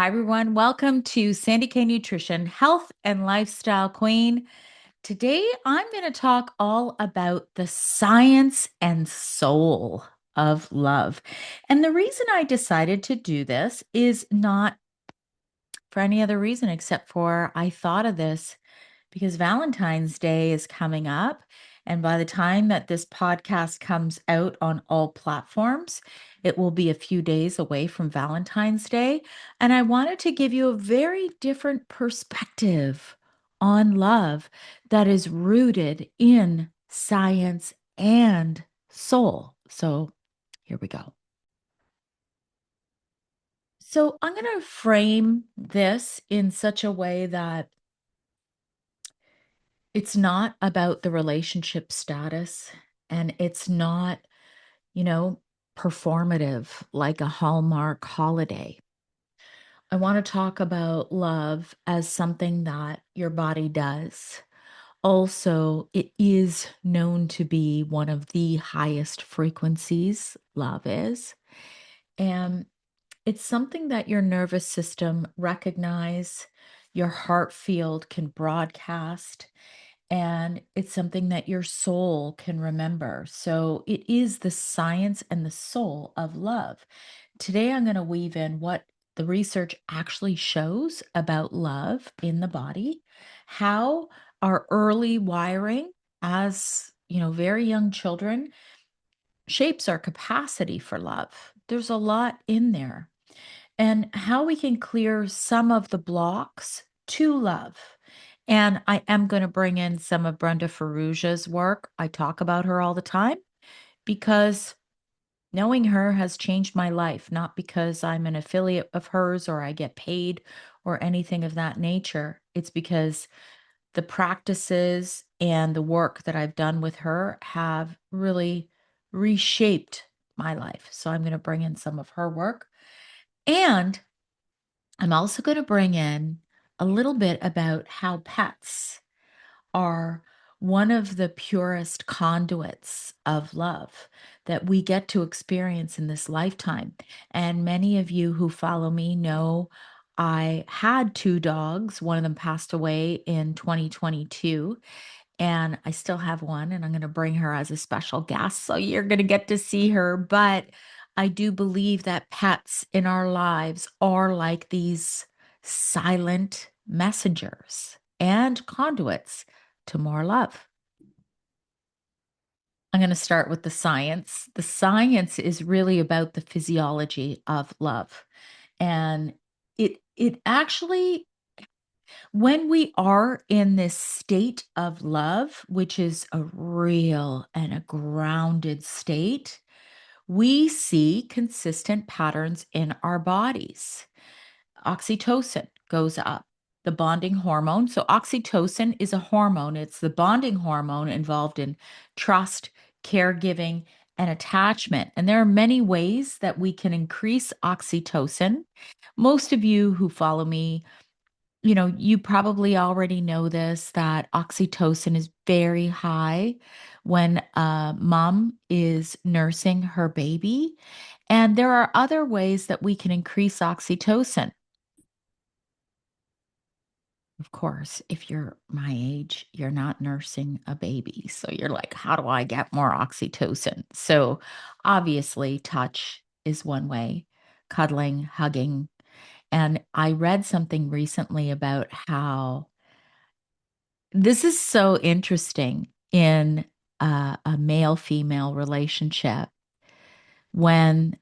Hi, everyone. Welcome to Sandy K Nutrition, Health and Lifestyle Queen. Today, I'm going to talk all about the science and soul of love. And the reason I decided to do this is not for any other reason except for I thought of this because Valentine's Day is coming up. And by the time that this podcast comes out on all platforms, it will be a few days away from Valentine's Day. And I wanted to give you a very different perspective on love that is rooted in science and soul. So here we go. So I'm going to frame this in such a way that it's not about the relationship status and it's not, you know, performative like a Hallmark holiday. I want to talk about love as something that your body does. Also, it is known to be one of the highest frequencies, love is. And it's something that your nervous system recognize, your heart field can broadcast, and it's something that your soul can remember. So it is the science and the soul of love. Today, I'm going to weave in what the research actually shows about love in the body, how our early wiring as, very young children shapes our capacity for love. There's a lot in there, and how we can clear some of the blocks to love. And I am going to bring in some of Brenda Ferrugia's work. I talk about her all the time because knowing her has changed my life, not because I'm an affiliate of hers or I get paid or anything of that nature. It's because the practices and the work that I've done with her have really reshaped my life. So I'm going to bring in some of her work. And I'm also going to bring in a little bit about how pets are one of the purest conduits of love that we get to experience in this lifetime. And many of you who follow me know I had two dogs. One of them passed away in 2022, and I still have one, and I'm going to bring her as a special guest. So you're going to get to see her. But I do believe that pets in our lives are like these silent messengers and conduits to more love. I'm going to start with the science. The science is really about the physiology of love. And it actually, when we are in this state of love, which is a real and a grounded state, we see consistent patterns in our bodies. Oxytocin goes up, the bonding hormone. So, oxytocin is a hormone, it's the bonding hormone involved in trust, caregiving, and attachment. And there are many ways that we can increase oxytocin. Most of you who follow me, you probably already know this, that oxytocin is very high when a mom is nursing her baby. And there are other ways that we can increase oxytocin. Of course, if you're my age, you're not nursing a baby. So you're like, how do I get more oxytocin? So obviously, touch is one way, cuddling, hugging. And I read something recently about how this is so interesting in a male female relationship when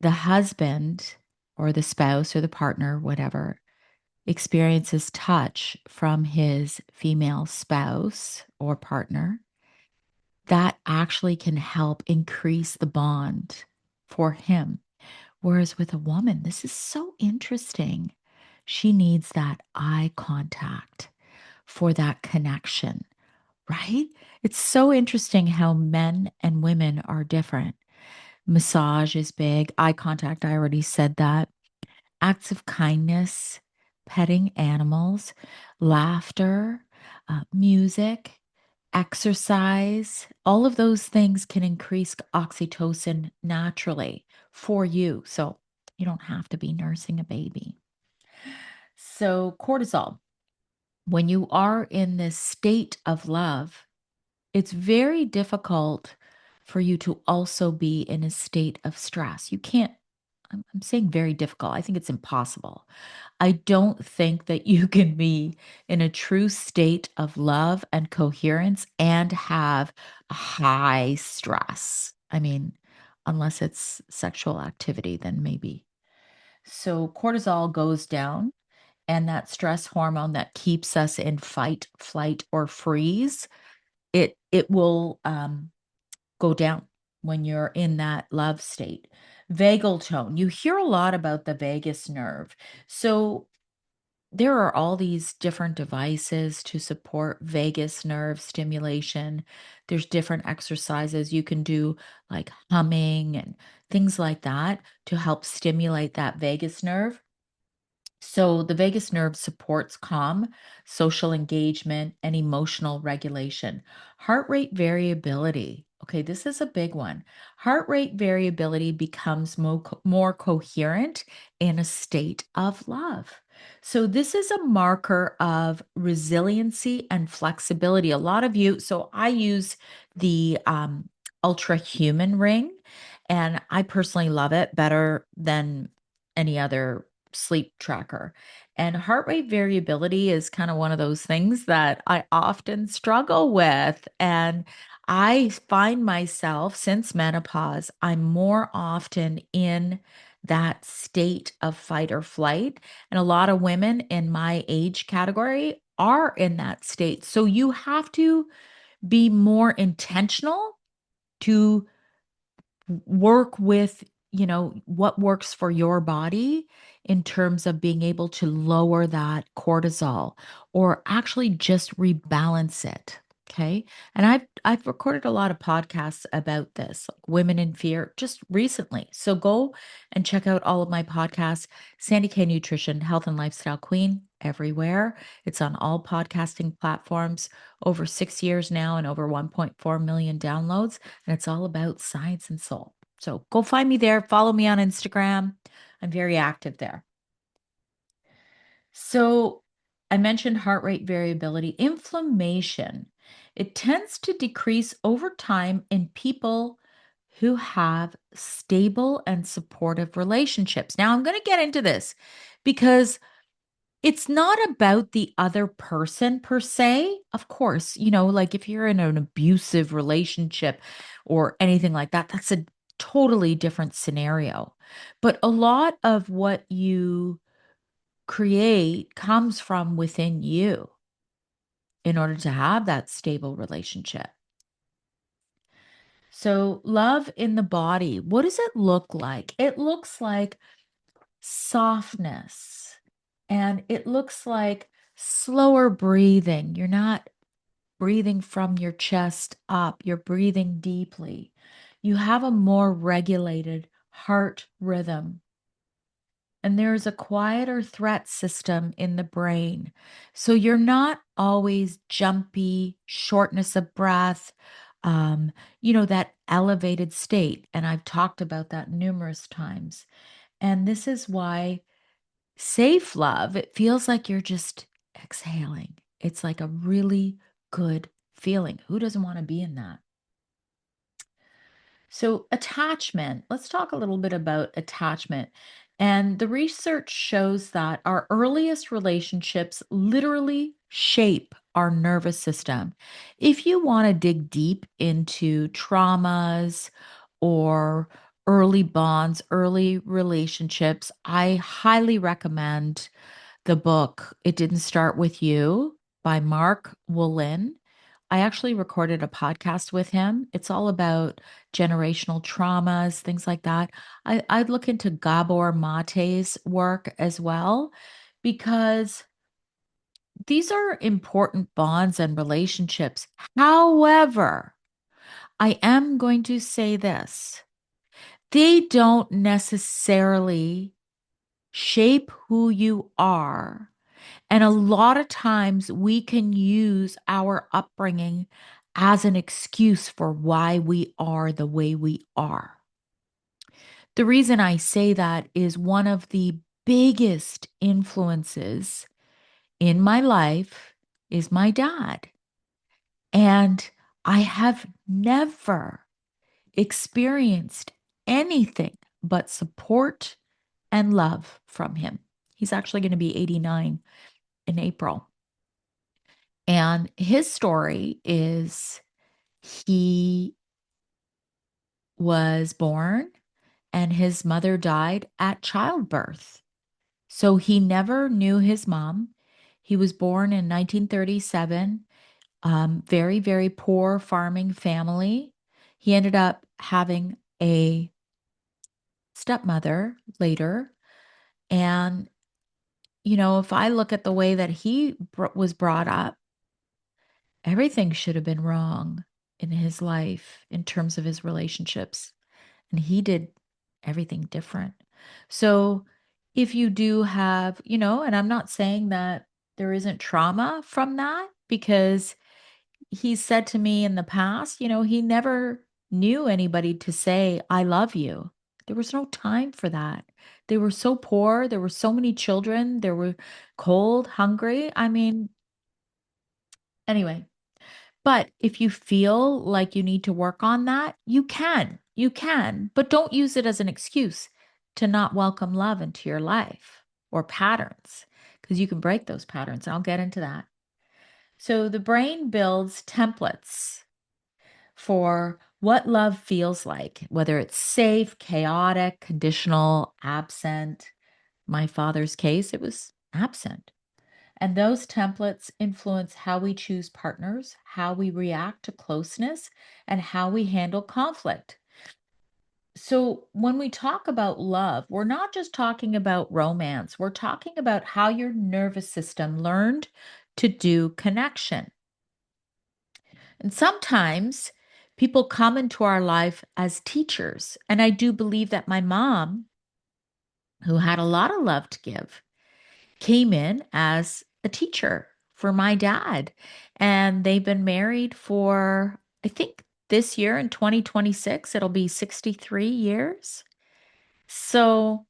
the husband or the spouse or the partner, whatever, experiences touch from his female spouse or partner, that actually can help increase the bond for him. Whereas with a woman, this is so interesting. She needs that eye contact for that connection, right? It's so interesting how men and women are different. Massage is big, eye contact, I already said that. Acts of kindness, petting animals, laughter, music, exercise, all of those things can increase oxytocin naturally for you. So you don't have to be nursing a baby. So, cortisol, when you are in this state of love, it's very difficult for you to also be in a state of stress. You can't, I'm saying very difficult. I think it's impossible. I don't think that you can be in a true state of love and coherence and have a high stress. I mean, unless it's sexual activity, then maybe. So cortisol goes down, and that stress hormone that keeps us in fight, flight, or freeze, it will go down when you're in that love state. Vagal tone. You hear a lot about the vagus nerve. So there are all these different devices to support vagus nerve stimulation. There's different exercises you can do, like humming and things like that, to help stimulate that vagus nerve. So, the vagus nerve supports calm, social engagement, and emotional regulation. Heart rate variability. Okay, this is a big one. Heart rate variability becomes more coherent in a state of love. So, this is a marker of resiliency and flexibility. A lot of you, so I use the ultra human ring, and I personally love it better than any other sleep tracker. And heart rate variability is kind of one of those things that I often struggle with. And I find myself, since menopause, I'm more often in that state of fight or flight. And a lot of women in my age category are in that state. So you have to be more intentional to work with, what works for your body in terms of being able to lower that cortisol or actually just rebalance it. Okay. And I've recorded a lot of podcasts about this, like Women in Fear, just recently. So go and check out all of my podcasts. Sandy K Nutrition, Health and Lifestyle Queen, everywhere. It's on all podcasting platforms, over 6 years now and over 1.4 million downloads. And it's all about science and soul. So go find me there. Follow me on Instagram. I'm very active there. So I mentioned heart rate variability, inflammation. It tends to decrease over time in people who have stable and supportive relationships. Now, I'm going to get into this because it's not about the other person per se. Of course, like if you're in an abusive relationship or anything like that, that's a totally different scenario. But a lot of what you create comes from within you in order to have that stable relationship. So, love in the body, what does it look like? It looks like softness, and it looks like slower breathing. You're not breathing from your chest up, you're breathing deeply. You have a more regulated heart rhythm. And there's a quieter threat system in the brain. So you're not always jumpy, shortness of breath, that elevated state. And I've talked about that numerous times. And this is why safe love, it feels like you're just exhaling. It's like a really good feeling. Who doesn't want to be in that? So, attachment, let's talk a little bit about attachment. And the research shows that our earliest relationships literally shape our nervous system. If you want to dig deep into traumas or early bonds, early relationships, I highly recommend the book It Didn't Start With You by Mark Woolen. I actually recorded a podcast with him. It's all about generational traumas, things like that. I'd look into Gabor Mate's work as well, because these are important bonds and relationships. However, I am going to say this: they don't necessarily shape who you are. And a lot of times we can use our upbringing as an excuse for why we are the way we are. The reason I say that is one of the biggest influences in my life is my dad. And I have never experienced anything but support and love from him. He's actually going to be 89 in April. And his story is he was born and his mother died at childbirth. So he never knew his mom. He was born in 1937, very, very poor farming family. He ended up having a stepmother later. And, if I look at the way that he was brought up, everything should have been wrong in his life in terms of his relationships. And he did everything different. So if you do have, and I'm not saying that there isn't trauma from that, because he said to me in the past, he never knew anybody to say, I love you. There was no time for that. They were so poor. There were so many children. They were cold, hungry. I mean, anyway, but if you feel like you need to work on that, you can. You can, but don't use it as an excuse to not welcome love into your life or patterns, because you can break those patterns. And I'll get into that. So the brain builds templates for what love feels like, whether it's safe, chaotic, conditional, absent. My father's case, it was absent. And those templates influence how we choose partners, how we react to closeness, and how we handle conflict. So, when we talk about love, we're not just talking about romance, we're talking about how your nervous system learned to do connection. And sometimes people come into our life as teachers. And I do believe that my mom, who had a lot of love to give, came in as a teacher for my dad. And they've been married for, I think this year in 2026, it'll be 63 years. So,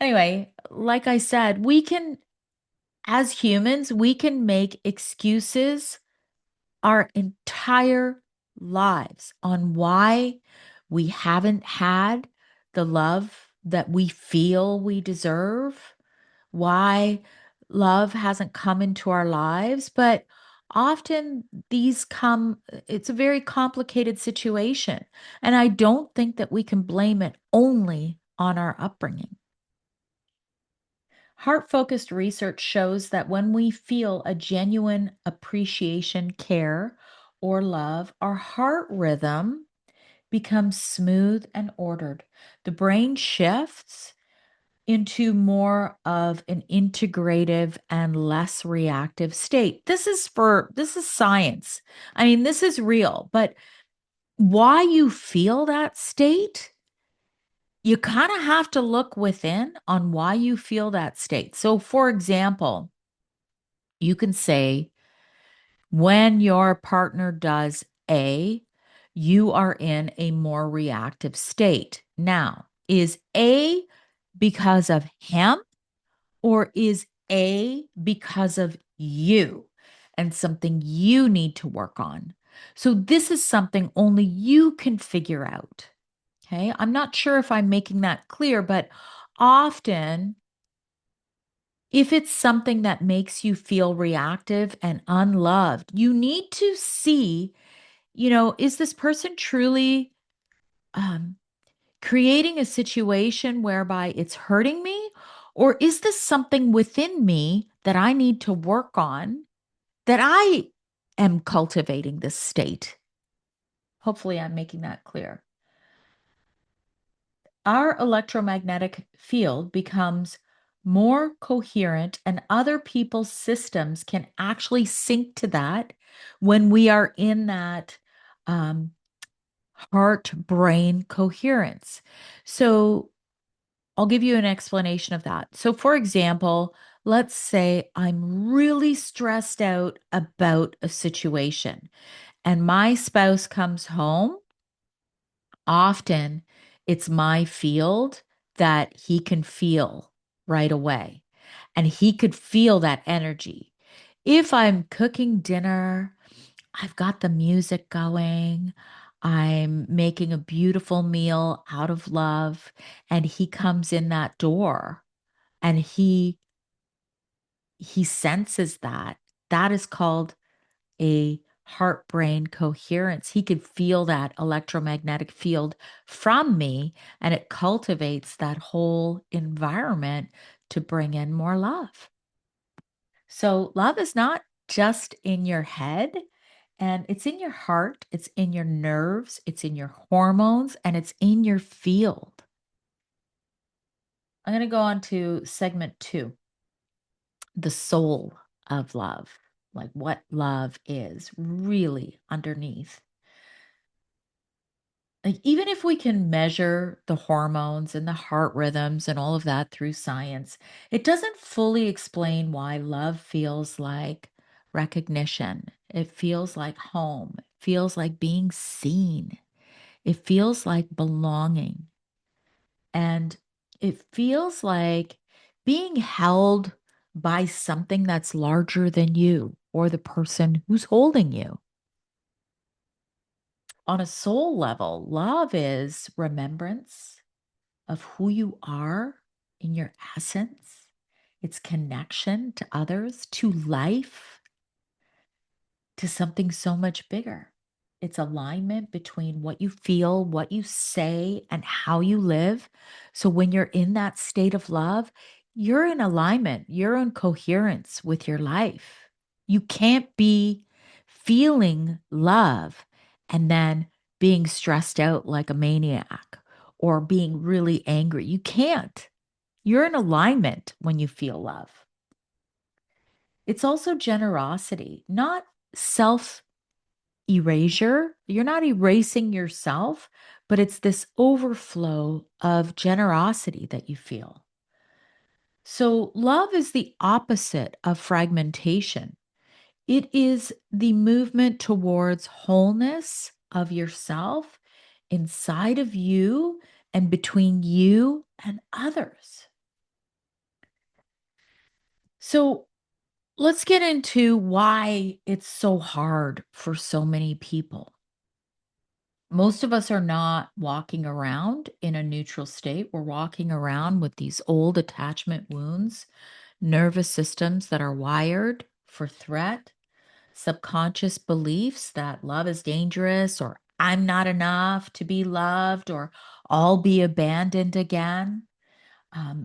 anyway, like I said, as humans, we can make excuses our entire lives on why we haven't had the love that we feel we deserve, why love hasn't come into our lives. But often it's a very complicated situation. And I don't think that we can blame it only on our upbringing. Heart focused research shows that when we feel a genuine appreciation, care, or love, our heart rhythm becomes smooth and ordered. The brain shifts into more of an integrative and less reactive state. This is science. I mean, this is real, but why you feel that state, you kind of have to look within on why you feel that state. So, for example, you can say, when your partner does A, you are in a more reactive state. Now, is A because of him, or is A because of you and something you need to work on? So, this is something only you can figure out. Okay. I'm not sure if I'm making that clear, but often, if it's something that makes you feel reactive and unloved, you need to see, is this person truly um, creating a situation whereby it's hurting me? Or is this something within me that I need to work on, that I am cultivating this state? Hopefully, I'm making that clear. Our electromagnetic field becomes more coherent, and other people's systems can actually sync to that when we are in that um, heart brain coherence. So, I'll give you an explanation of that. So, for example, let's say I'm really stressed out about a situation and my spouse comes home. Often it's my field that he can feel. right away. And he could feel that energy. If I'm cooking dinner, I've got the music going, I'm making a beautiful meal out of love, and he comes in that door and he senses that. That is called a heart brain coherence. He could feel that electromagnetic field from me, and it cultivates that whole environment to bring in more love. So, love is not just in your head, and it's in your heart, it's in your nerves, it's in your hormones, and it's in your field. I'm going to go on to segment 2, the soul of love, like what love is really underneath. Like, even if we can measure the hormones and the heart rhythms and all of that through science, it doesn't fully explain why love feels like recognition. It feels like home. It feels like being seen. It feels like belonging. And it feels like being held by something that's larger than you or the person who's holding you. On a soul level, love is remembrance of who you are in your essence. It's connection to others, to life, to something so much bigger. It's alignment between what you feel, what you say, and how you live. So when you're in that state of love, you're in alignment, you're in coherence with your life. You can't be feeling love and then being stressed out like a maniac or being really angry. You can't. You're in alignment when you feel love. It's also generosity, not self erasure. You're not erasing yourself, but it's this overflow of generosity that you feel. So, love is the opposite of fragmentation. It is the movement towards wholeness of yourself inside of you and between you and others. So, let's get into why it's so hard for so many people. Most of us are not walking around in a neutral state. We're walking around with these old attachment wounds, nervous systems that are wired for threat, subconscious beliefs that love is dangerous, or I'm not enough to be loved, or I'll be abandoned again.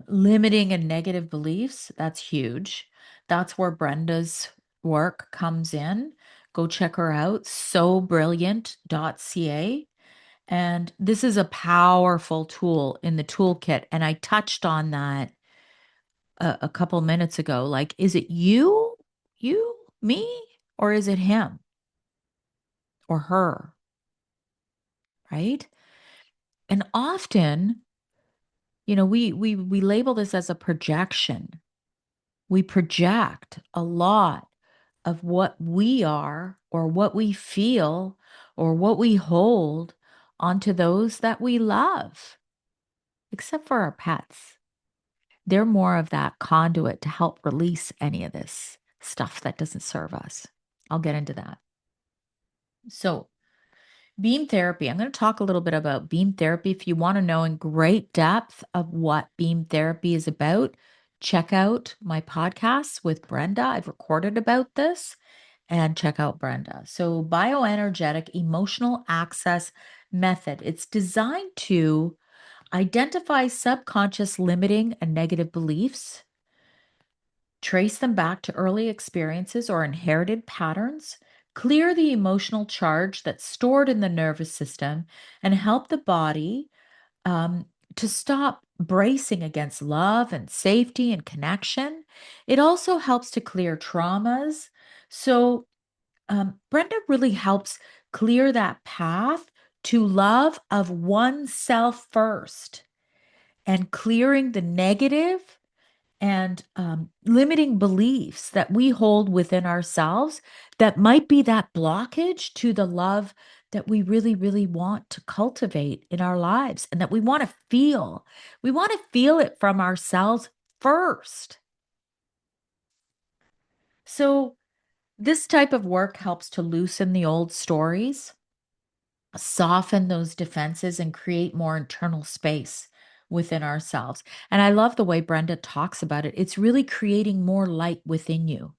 Limiting and negative beliefs, that's huge. That's where Brenda's work comes in. Go check her out, sobrilliant.ca. And this is a powerful tool in the toolkit. And I touched on that a couple minutes ago. Like, is it you, me, or is it him or her? Right. And often, we label this as a projection. We project a lot of what we are or what we feel or what we hold onto those that we love, except for our pets. They're more of that conduit to help release any of this stuff that doesn't serve us. I'll get into that. So, beam therapy. I'm going to talk a little bit about beam therapy. If you want to know in great depth of what beam therapy is about, check out my podcasts with Brenda. I've recorded about this, and check out Brenda. So, bioenergetic emotional access method. It's designed to identify subconscious limiting and negative beliefs, trace them back to early experiences or inherited patterns, clear the emotional charge that's stored in the nervous system, and help the body um, to stop bracing against love and safety and connection. It also helps to clear traumas. So, Brenda really helps clear that path to love of oneself first and clearing the negative and limiting beliefs that we hold within ourselves that might be that blockage to the love that we really, really want to cultivate in our lives and that we want to feel. We want to feel it from ourselves first. So, this type of work helps to loosen the old stories, soften those defenses, and create more internal space within ourselves. And I love the way Brenda talks about it. It's really creating more light within you,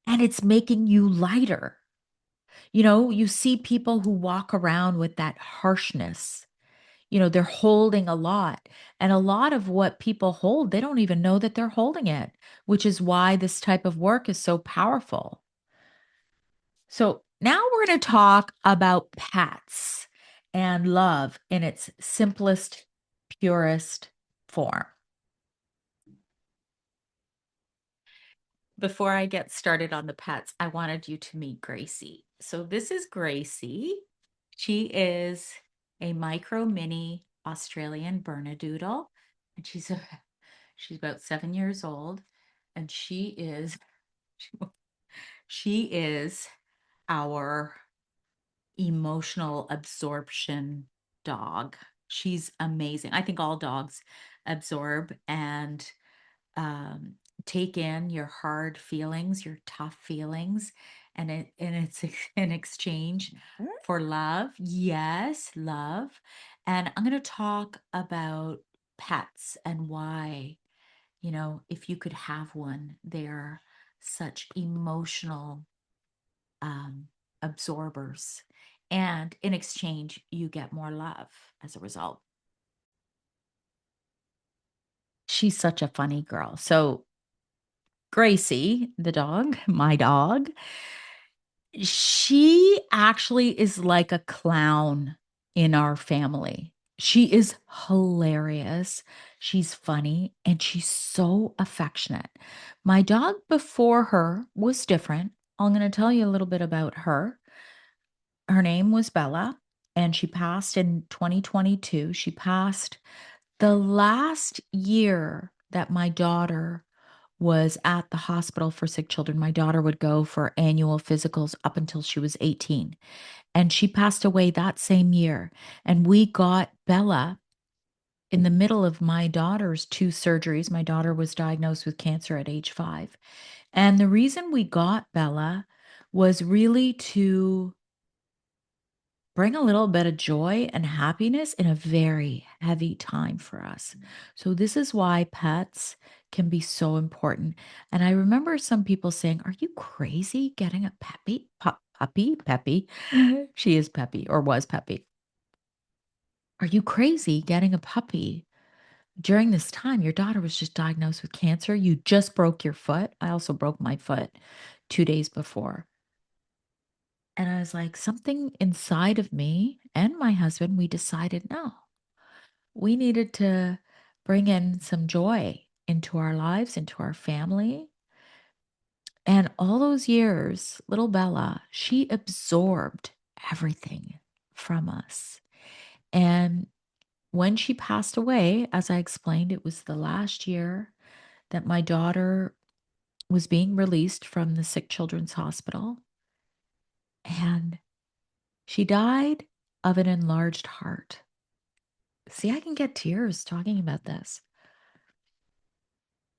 and it's making you lighter. You see people who walk around with that harshness. They're holding a lot. And a lot of what people hold, they don't even know that they're holding it, which is why this type of work is so powerful. So now we're going to talk about pets and love in its simplest, purest form. Before I get started on the pets, I wanted you to meet Gracie. So this is Gracie. She is a micro mini Australian Bernedoodle, and she's about 7 years old, and she is our emotional absorption dog. She's amazing. I think all dogs absorb and um, take in your hard feelings, your tough feelings, and it's in exchange for love. Yes, love. And I'm going to talk about pets and why, if you could have one, they're such emotional um, absorbers. And in exchange, you get more love as a result. She's such a funny girl. So, Gracie, the dog, my dog, she actually is like a clown in our family. She is hilarious. She's funny and she's so affectionate. My dog before her was different. I'm going to tell you a little bit about her. Her name was Bella, and she passed in 2022. She passed the last year that my daughter was at the hospital for sick children. My daughter would go for annual physicals up until she was 18. And she passed away that same year. And we got Bella in the middle of my daughter's two surgeries. My daughter was diagnosed with cancer at age 5. And the reason we got Bella was really to bring a little bit of joy and happiness in a very heavy time for us. So this is why pets can be so important. And I remember some people saying, "Are you crazy getting a puppy? She is Peppy or was Peppy. Are you crazy getting a puppy during this time? Your daughter was just diagnosed with cancer. You just broke your foot." I also broke my foot 2 days before. And I was like, something inside of me and my husband, we decided no, we needed to bring in some joy into our lives, into our family. And all those years, little Bella, she absorbed everything from us. And when she passed away, as I explained, it was the last year that my daughter was being released from the Sick Children's Hospital. And she died of an enlarged heart. See, I can get tears talking about this.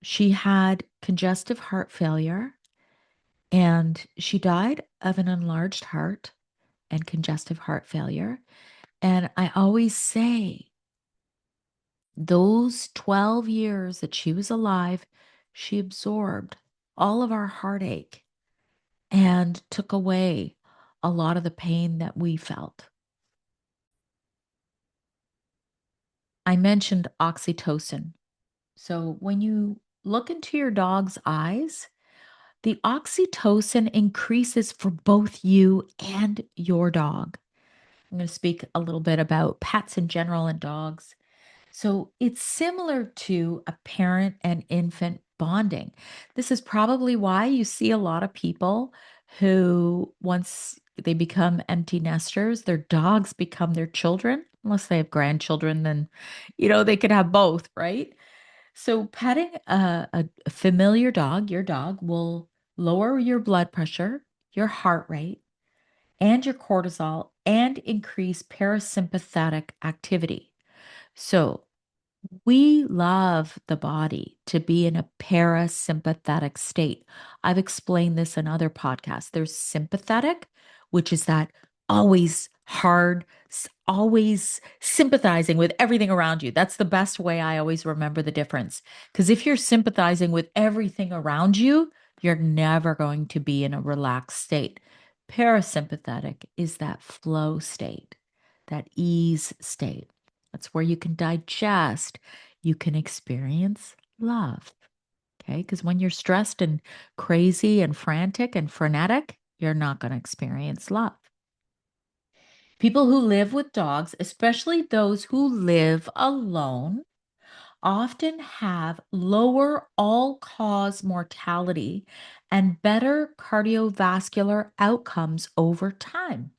She had congestive heart failure and she died of an enlarged heart and congestive heart failure. And I always say those 12 years that she was alive, she absorbed all of our heartache and took away a lot of the pain that we felt. I mentioned oxytocin. So when you look into your dog's eyes, the oxytocin increases for both you and your dog. I'm going to speak a little bit about pets in general and dogs. So it's similar to a parent and infant bonding. This is probably why you see a lot of people who, once they become empty nesters, their dogs become their children. Unless they have grandchildren, then, they could have both, right? So petting a familiar dog, your dog, will lower your blood pressure, your heart rate, and your cortisol, and increase parasympathetic activity. So We love the body to be in a parasympathetic state. I've explained this in other podcasts. There's sympathetic, which is that always hard, always sympathizing with everything around you. That's the best way I always remember the difference. Because if you're sympathizing with everything around you, you're never going to be in a relaxed state. Parasympathetic is that flow state, that ease state. That's where you can digest, you can experience love. Okay. Because when you're stressed and crazy and frantic and frenetic, you're not going to experience love. People who live with dogs, especially those who live alone, often have lower all cause mortality and better cardiovascular outcomes over time.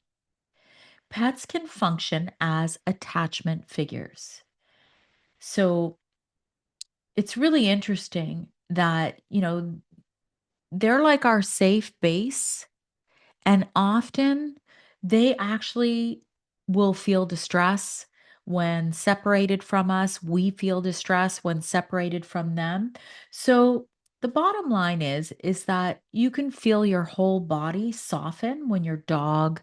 Pets can function as attachment figures. So it's really interesting that, they're like our safe base, and often they actually will feel distress when separated from us. We feel distress when separated from them. So the bottom line is that you can feel your whole body soften when your dog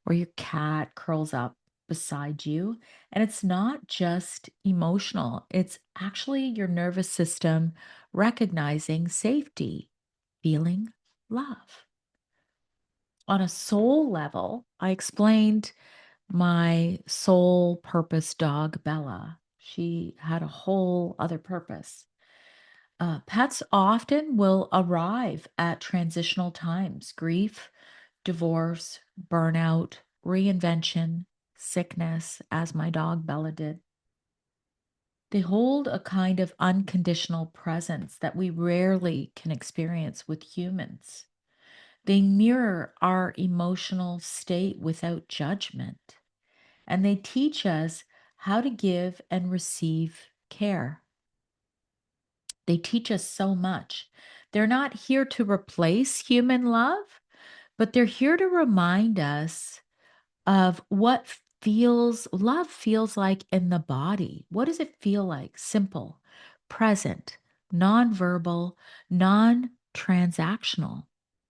or your cat curls up beside you. And it's not just emotional, it's actually your nervous system recognizing safety, feeling love. On a soul level, I explained my soul purpose dog, Bella. She had a whole other purpose. Pets often will arrive at transitional times: grief, divorce, burnout, reinvention, sickness, as my dog Bella did. They hold a kind of unconditional presence that we rarely can experience with humans. They mirror our emotional state without judgment, and they teach us how to give and receive care. They teach us so much. They're not here to replace human love, but they're here to remind us of what feels love feels like in the body. What does it feel like? Simple, present, nonverbal, non-transactional.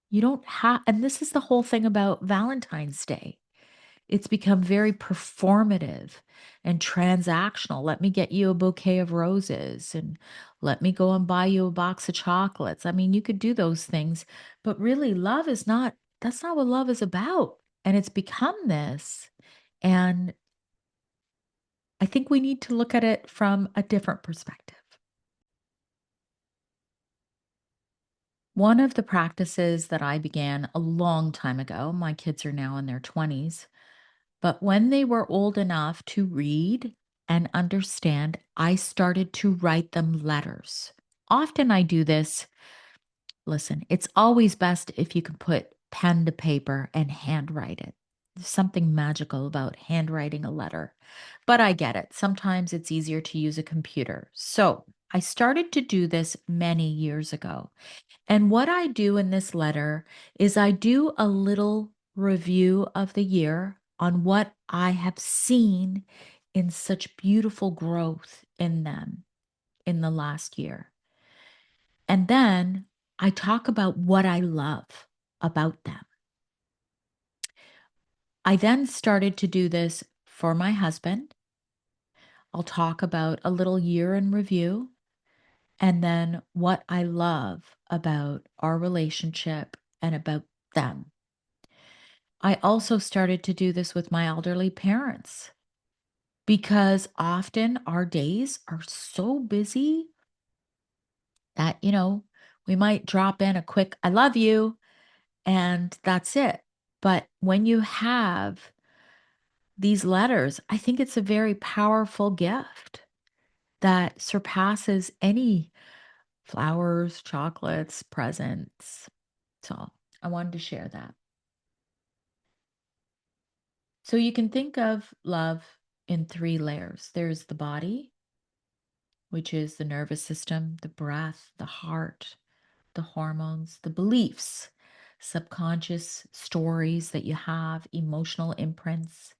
You don't have, and this is the whole thing about Valentine's Day. It's become very performative and transactional. Let me get you a bouquet of roses and let me go and buy you a box of chocolates. I mean, you could do those things, but really, love is not, that's not what love is about. And it's become this. And I think we need to look at it from a different perspective. One of the practices that I began a long time ago, my kids are now in their 20s, but when they were old enough to read and understand, I started to write them letters. Often I do this. Listen, it's always best if you can put pen to paper and handwrite it. There's something magical about handwriting a letter, but I get it. Sometimes it's easier to use a computer. So I started to do this many years ago. And what I do in this letter is I do a little review of the year on what I have seen in such beautiful growth in them in the last year. And then I talk about what I love about them. I then started to do this for my husband. I'll talk about a little year in review and then what I love about our relationship and about them. I also started to do this with my elderly parents because often our days are so busy that, we might drop in a quick, I love you, and that's it. But when you have these letters, I think it's a very powerful gift that surpasses any flowers, chocolates, presents. So I wanted to share that. So you can think of love in three layers: there's the body, which is the nervous system, the breath, the heart, the hormones, the beliefs, subconscious stories that you have, emotional imprints,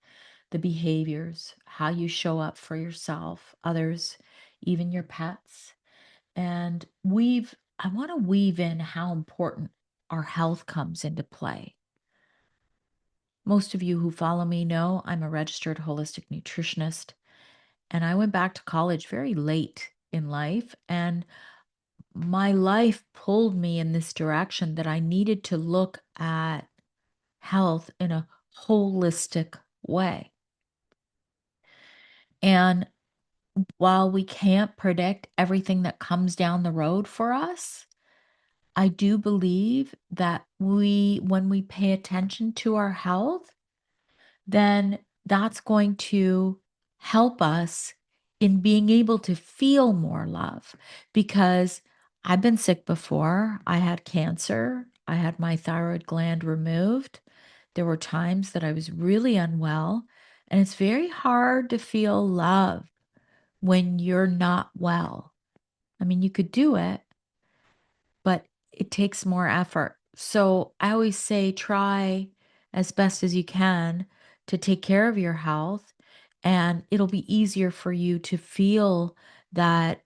the behaviors, how you show up for yourself, others, even your pets. And I want to weave in how important our health comes into play. Most of you who follow me know I'm a registered holistic nutritionist, and I went back to college very late in life, and my life pulled me in this direction that I needed to look at health in a holistic way. And while we can't predict everything that comes down the road for us, I do believe that when we pay attention to our health, then that's going to help us in being able to feel more love. Because I've been sick before. I had cancer. I had my thyroid gland removed. There were times that I was really unwell, and it's very hard to feel love when you're not well. I mean, you could do it, but it takes more effort. So I always say try as best as you can to take care of your health, and it'll be easier for you to feel that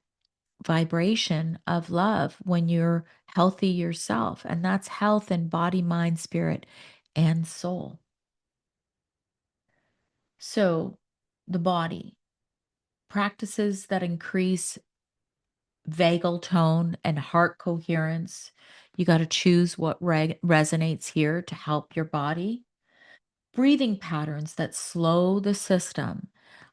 vibration of love when you're healthy yourself. And that's health in body, mind, spirit, and soul. So, the body practices that increase vagal tone and heart coherence. You got to choose what resonates here to help your body. Breathing patterns that slow the system.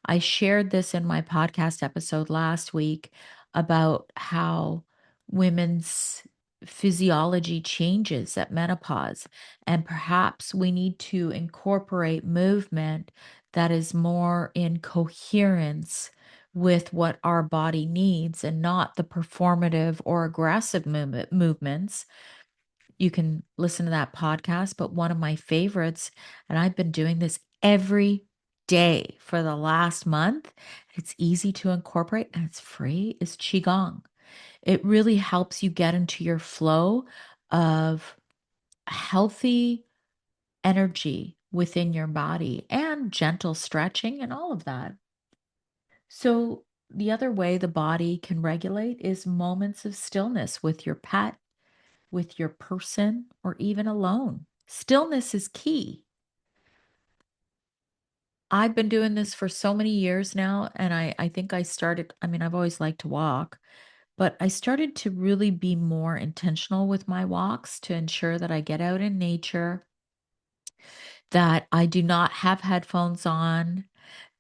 I shared this in my podcast episode last week about how women's physiology changes at menopause, and perhaps we need to incorporate movement that is more in coherence with what our body needs and not the performative or aggressive movements. You can listen to that podcast, but one of my favorites, and I've been doing this every day for the last month. It's easy to incorporate and it's free, is Qigong. It really helps you get into your flow of healthy energy within your body and gentle stretching and all of that. So, the other way the body can regulate is moments of stillness with your pet, with your person, or even alone. Stillness is key. I've been doing this for so many years now, and I think I started, I mean, I've always liked to walk, but I started to really be more intentional with my walks to ensure that I get out in nature, that I do not have headphones on,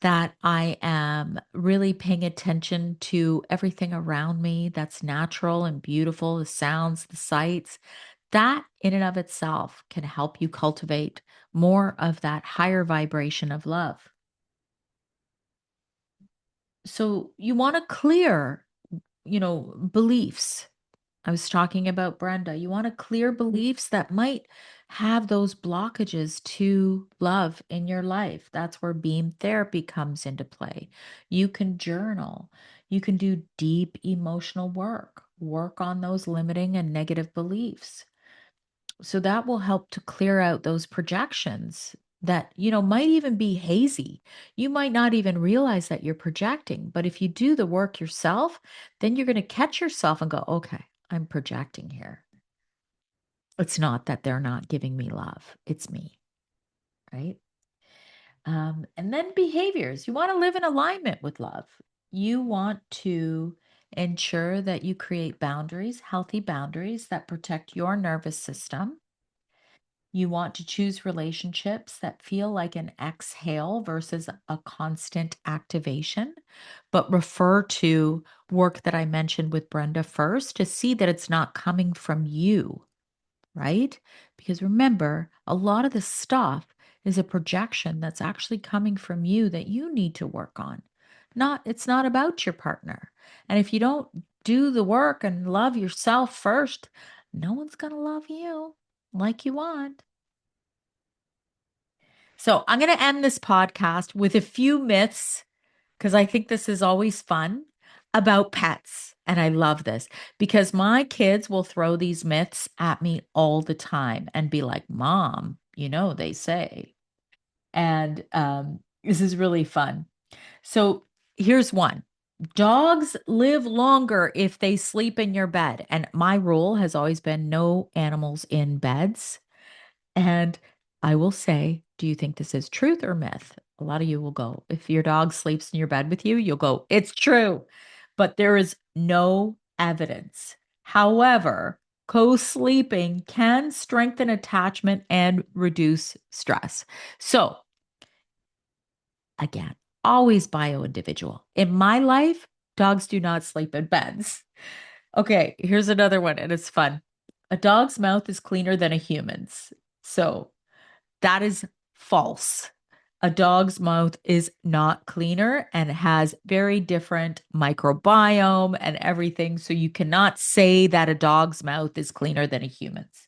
that I am really paying attention to everything around me that's natural and beautiful, the sounds, the sights. That in and of itself can help you cultivate more of that higher vibration of love. So you want to clear, beliefs. I was talking about Brenda. You want to clear beliefs that might have those blockages to love in your life. That's where beam therapy comes into play. You can journal. You can do deep emotional work on those limiting and negative beliefs. So that will help to clear out those projections that, might even be hazy. You might not even realize that you're projecting, but if you do the work yourself, then you're going to catch yourself and go, okay, I'm projecting here. It's not that they're not giving me love, it's me, right? And then behaviors. You want to live in alignment with love. You want to ensure that you create boundaries, healthy boundaries that protect your nervous system. You want to choose relationships that feel like an exhale versus a constant activation, but refer to work that I mentioned with Brenda first to see that it's not coming from you, right? Because remember, a lot of this stuff is a projection that's actually coming from you that you need to work on. It's not about your partner. And if you don't do the work and love yourself first, no one's going to love you like you want. So I'm going to end this podcast with a few myths because I think this is always fun about pets. And I love this because my kids will throw these myths at me all the time and be like, Mom, they say. And this is really fun. So here's one. Dogs live longer if they sleep in your bed. And my rule has always been no animals in beds. And I will say, do you think this is truth or myth? A lot of you will go, if your dog sleeps in your bed with you, you'll go, it's true. But there is no evidence. However, co sleeping can strengthen attachment and reduce stress. So, again, always bio individual. In my life, dogs do not sleep in beds. Okay, here's another one, and it's fun. A dog's mouth is cleaner than a human's. So, that is false. A dog's mouth is not cleaner and has very different microbiome and everything. So you cannot say that a dog's mouth is cleaner than a human's.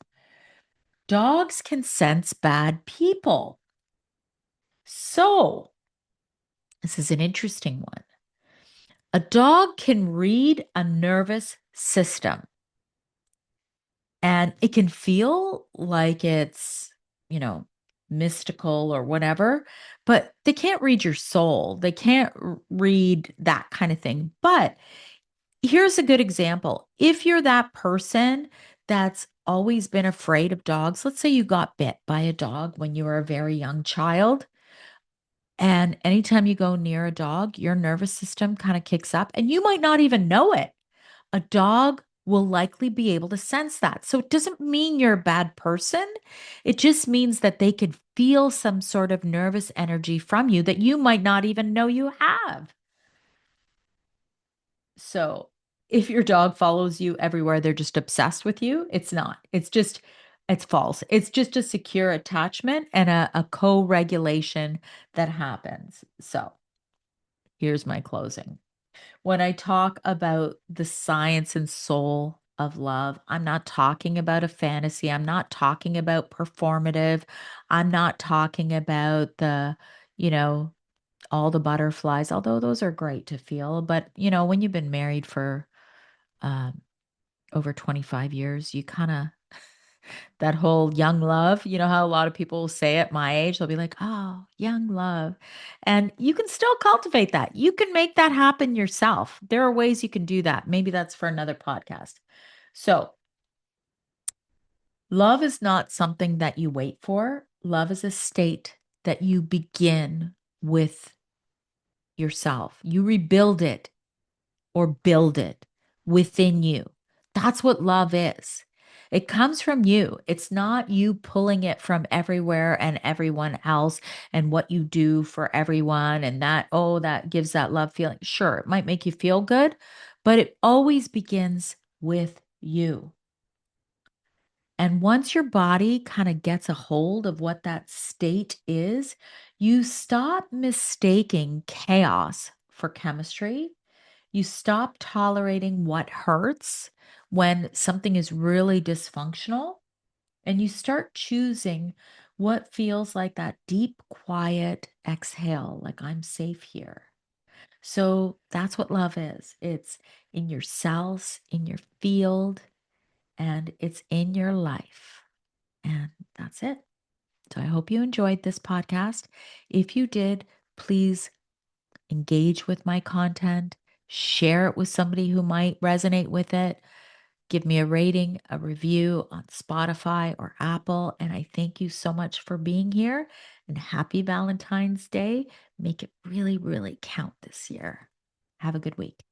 Dogs can sense bad people. So this is an interesting one. A dog can read a nervous system. And it can feel like it's, you know, mystical or whatever, but they can't read your soul. They can't read that kind of thing. But here's a good example. If you're that person that's always been afraid of dogs, let's say you got bit by a dog when you were a very young child, and anytime you go near a dog, your nervous system kind of kicks up and you might not even know it. A dog will likely be able to sense that. So it doesn't mean you're a bad person. It just means that they could feel some sort of nervous energy from you that you might not even know you have. So if your dog follows you everywhere, they're just obsessed with you. It's not. It's false. It's just a secure attachment and a co regulation that happens. So here's my closing. When I talk about the science and soul of love, I'm not talking about a fantasy. I'm not talking about performative. I'm not talking about you know, all the butterflies, although those are great to feel. But, when you've been married for um, over 25 years, you kind of that whole young love, you know how a lot of people will say at my age, they'll be like, oh, young love. And you can still cultivate that. You can make that happen yourself. There are ways you can do that. Maybe that's for another podcast. So, love is not something that you wait for. Love is a state that you begin with yourself. You rebuild it or build it within you. That's what love is. It comes from you. It's not you pulling it from everywhere and everyone else and what you do for everyone and that, oh, that gives that love feeling. Sure, it might make you feel good, but it always begins with you. And once your body kind of gets a hold of what that state is, you stop mistaking chaos for chemistry. You stop tolerating what hurts when something is really dysfunctional, and you start choosing what feels like that deep, quiet exhale, like I'm safe here. So that's what love is. It's in your cells, in your field, and it's in your life. And that's it. So I hope you enjoyed this podcast. If you did, please engage with my content, share it with somebody who might resonate with it. Give me a rating, a review on Spotify or Apple. And I thank you so much for being here and happy Valentine's Day. Make it really, really count this year. Have a good week.